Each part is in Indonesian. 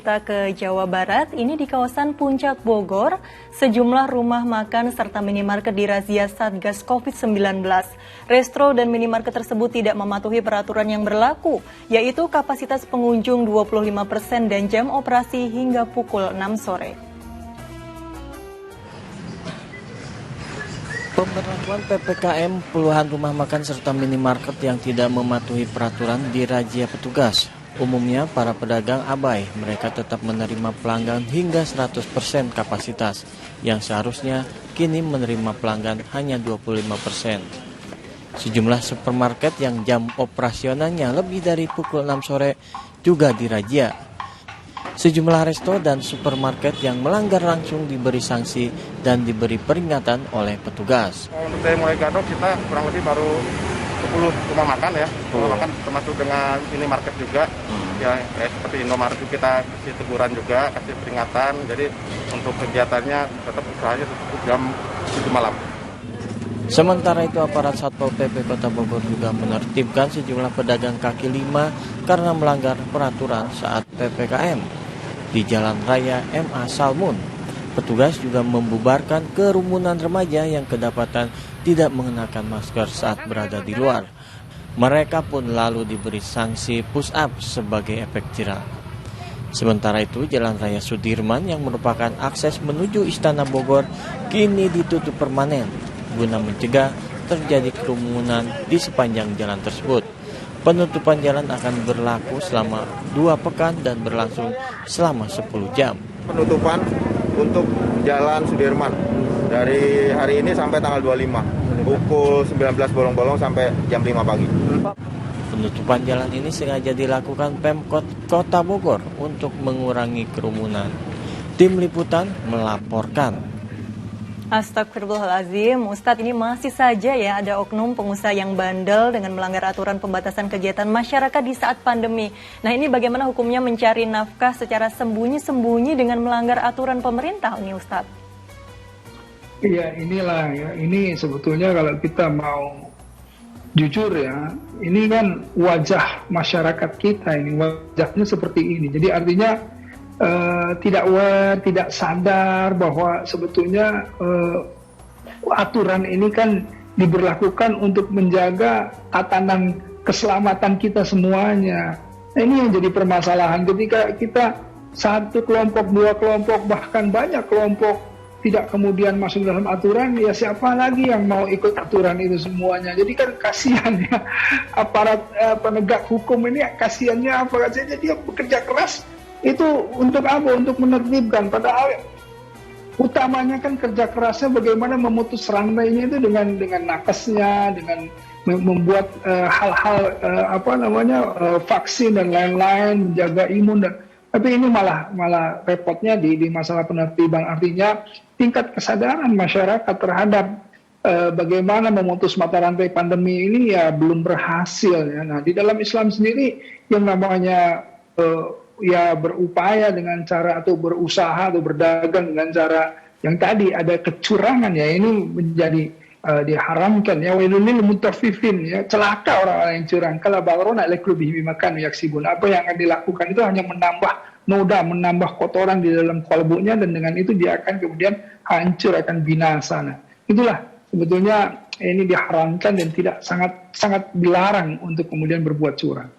kita ke Jawa Barat, ini di kawasan Puncak Bogor, sejumlah rumah makan serta minimarket dirazia Satgas COVID-19. Restro dan minimarket tersebut tidak mematuhi peraturan yang berlaku, yaitu kapasitas pengunjung 25% dan jam operasi hingga pukul 6 sore. Pemberlakuan PPKM, puluhan rumah makan serta minimarket yang tidak mematuhi peraturan dirazia petugas. Umumnya para pedagang abai, mereka tetap menerima pelanggan hingga 100% kapasitas, yang seharusnya kini menerima pelanggan hanya 25%. Sejumlah supermarket yang jam operasionalnya lebih dari pukul 6 sore juga dirazia. Sejumlah resto dan supermarket yang melanggar langsung diberi sanksi dan diberi peringatan oleh petugas. Untuk dari mulai Gadok kita kurang lebih baru 10 rumah makan ya, rumah makan termasuk dengan minimarket juga, ya seperti Indomaret juga kita kasih teguran juga, kasih peringatan. Jadi untuk kegiatannya tetap usahanya tutup jam 7 malam. Sementara itu aparat Satpol PP Kota Bogor juga menertibkan sejumlah pedagang kaki lima karena melanggar peraturan saat PPKM di Jalan Raya MA Salmun. Petugas juga membubarkan kerumunan remaja yang kedapatan tidak mengenakan masker saat berada di luar. Mereka pun lalu diberi sanksi push up sebagai efek jerah. Sementara itu, Jalan Raya Sudirman yang merupakan akses menuju Istana Bogor kini ditutup permanen guna mencegah terjadi kerumunan di sepanjang jalan tersebut. Penutupan jalan akan berlaku selama 2 pekan dan berlangsung selama 10 jam. Penutupan untuk Jalan Sudirman dari hari ini sampai tanggal 25, pukul 19 bolong-bolong sampai jam 5 pagi. Penutupan jalan ini sengaja dilakukan Pemkot Kota Bogor untuk mengurangi kerumunan. Tim Liputan melaporkan. Astagfirullahaladzim, Ustadz, ini masih saja ya ada oknum pengusaha yang bandel dengan melanggar aturan pembatasan kegiatan masyarakat di saat pandemi. Nah, ini bagaimana hukumnya mencari nafkah secara sembunyi-sembunyi dengan melanggar aturan pemerintah nih, Ustadz? Iya, inilah ya. Ini sebetulnya kalau kita mau jujur ya, ini kan wajah masyarakat kita, ini wajahnya seperti ini. Jadi artinya tidak sadar bahwa sebetulnya aturan ini kan diberlakukan untuk menjaga tatanan keselamatan kita semuanya. Nah, ini yang jadi permasalahan ketika kita satu kelompok, 2 kelompok, bahkan banyak kelompok tidak kemudian masuk dalam aturan, ya siapa lagi yang mau ikut aturan itu semuanya. Jadi kan kasihan ya aparat penegak hukum ini, kasihannya apa saja dia bekerja keras itu untuk apa? Untuk menertibkan. Padahal utamanya kan kerja kerasnya bagaimana memutus rantainya itu dengan nakesnya, dengan membuat hal-hal vaksin dan lain-lain, menjaga imun dan. Tapi ini malah repotnya di masalah penertiban. Artinya tingkat kesadaran masyarakat terhadap bagaimana memutus mata rantai pandemi ini ya belum berhasil ya. Nah, di dalam Islam sendiri yang namanya ya berupaya dengan cara atau berusaha atau berdagang dengan cara yang tadi ada kecurangan ya, ini menjadi diharamkan ya. Wailul lil mutaffifin ya, celaka orang-orang yang curang. Kala balrona leklubihi makan yaksibun. Apa yang akan dilakukan itu hanya menambah noda, menambah kotoran di dalam kalbunya, dan dengan itu dia akan kemudian hancur, akan binasa. Nah, itulah sebetulnya ini diharamkan dan tidak sangat dilarang untuk kemudian berbuat curang.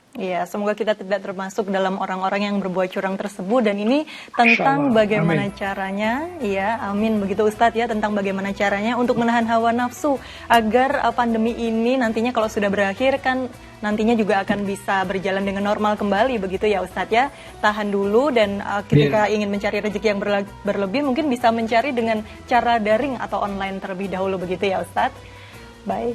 Iya, semoga kita tidak termasuk dalam orang-orang yang berbuat curang tersebut. Dan ini tentang bagaimana caranya, ya, amin begitu Ustadz ya, tentang bagaimana caranya untuk menahan hawa nafsu agar pandemi ini nantinya kalau sudah berakhir kan nantinya juga akan bisa berjalan dengan normal kembali begitu ya Ustadz ya. Tahan dulu dan ketika ingin mencari rezeki yang berlebih mungkin bisa mencari dengan cara daring atau online terlebih dahulu begitu ya Ustadz. Baik.